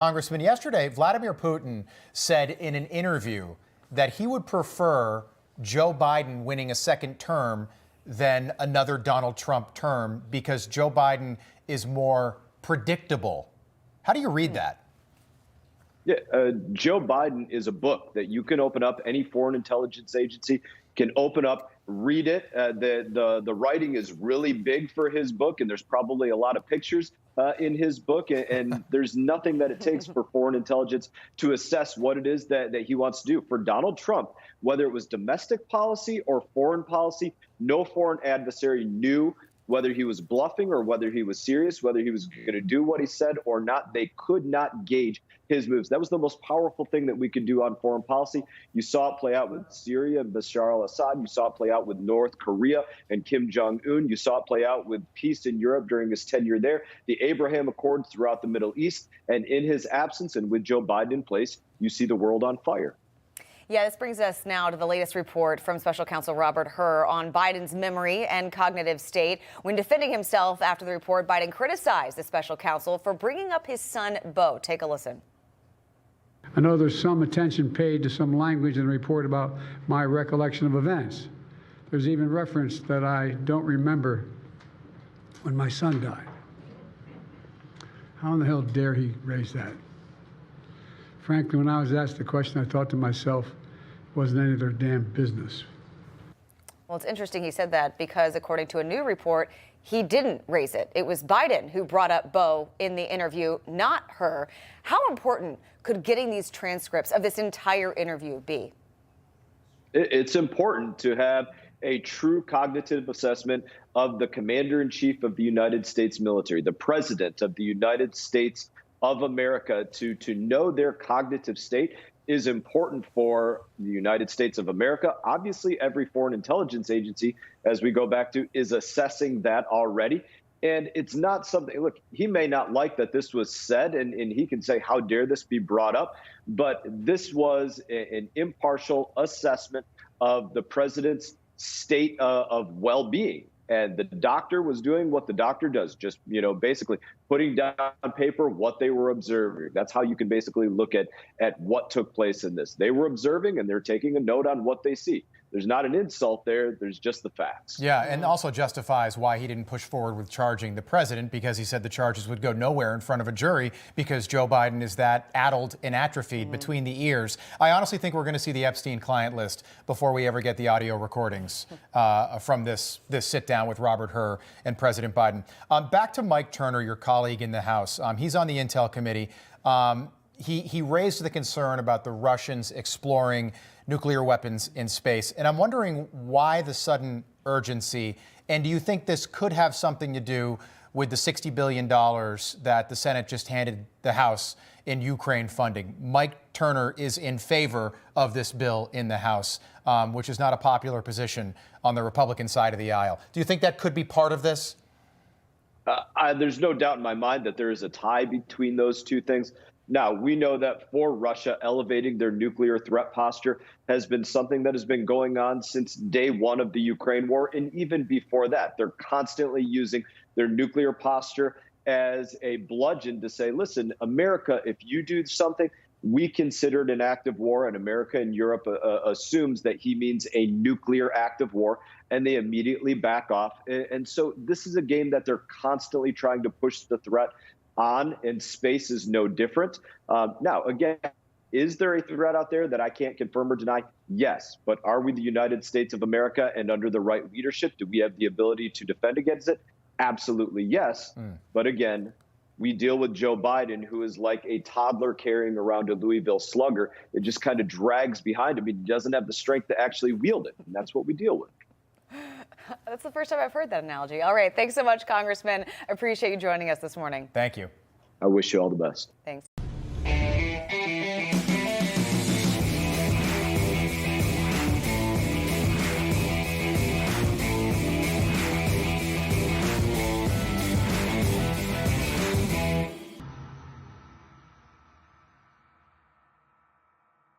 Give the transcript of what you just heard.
Congressman, yesterday, Vladimir Putin said in an interview that he would prefer Joe Biden winning a second term than another Donald Trump term because Joe Biden is more predictable. How do you read that? Yeah, Joe Biden is a book that you can open up. Any foreign intelligence agency can open up, read it. The writing is really big for his book, and there's probably a lot of pictures in his book. And there's nothing that it takes for foreign intelligence to assess what it is that he wants to do. For Donald Trump, whether it was domestic policy or foreign policy, no foreign adversary knew whether he was bluffing or whether he was serious, whether he was going to do what he said or not. They could not gauge his moves. That was the most powerful thing that we could do on foreign policy. You saw it play out with Syria and Bashar al-Assad. You saw it play out with North Korea and Kim Jong-un. You saw it play out with peace in Europe during his tenure there, the Abraham Accords throughout the Middle East. And in his absence and with Joe Biden in place, you see the world on fire. Yeah, this brings us now to the latest report from Special Counsel Robert Hur on Biden's memory and cognitive state. When defending himself after the report, Biden criticized the special counsel for bringing up his son, Beau. Take a listen. I know there's some attention paid to some language in the report about my recollection of events. There's even reference that I don't remember when my son died. How in the hell dare he raise that? Frankly, when I was asked the question, I thought to myself, it wasn't any of their damn business. Well, it's interesting he said that because, according to a new report, he didn't raise it. It was Biden who brought up Beau in the interview, not Hur. How important could getting these transcripts of this entire interview be? It's important to have a true cognitive assessment of the commander-in-chief of the United States military, the president of the United States of America. To know their cognitive state is important for the United States of America. Obviously, every foreign intelligence agency, as we go back to, is assessing that already. And it's not something, look, he may not like that this was said, and he can say, how dare this be brought up? But this was an impartial assessment of the president's state of well-being. And the doctor was doing what the doctor does, just, basically putting down on paper what they were observing. That's how you can basically look at what took place in this. They were observing and they're taking a note on what they see. There's not an insult there. There's just the facts. Yeah, and also justifies why he didn't push forward with charging the president, because he said the charges would go nowhere in front of a jury because Joe Biden is that addled and atrophied between the ears. I honestly think we're going to see the Epstein client list before we ever get the audio recordings from this sit-down with Robert Hur and President Biden. Back to Mike Turner, your colleague in the House. He's on the Intel Committee. He raised the concern about the Russians exploring nuclear weapons in space. And I'm wondering why the sudden urgency, and do you think this could have something to do with the $60 billion that the Senate just handed the House in Ukraine funding? Mike Turner is in favor of this bill in the House, which is not a popular position on the Republican side of the aisle. Do you think that could be part of this? There's no doubt in my mind that there is a tie between those two things. Now, we know that for Russia, elevating their nuclear threat posture has been something that has been going on since day one of the Ukraine war. And even before that, they're constantly using their nuclear posture as a bludgeon to say, listen, America, if you do something, we consider it an act of war. And America and Europe assumes that he means a nuclear act of war, and they immediately back off. And so this is a game that they're constantly trying to push the threat on, and space is no different. Now, again, is there a threat out there that I can't confirm or deny? Yes. But are we the United States of America, and under the right leadership, do we have the ability to defend against it? Absolutely, yes. But again, we deal with Joe Biden, who is like a toddler carrying around a Louisville Slugger. It just kind of drags behind him. He doesn't have the strength to actually wield it. And that's what we deal with. That's the first time I've heard that analogy. All right. Thanks so much, Congressman. I appreciate you joining us this morning. Thank you. I wish you all the best. Thanks.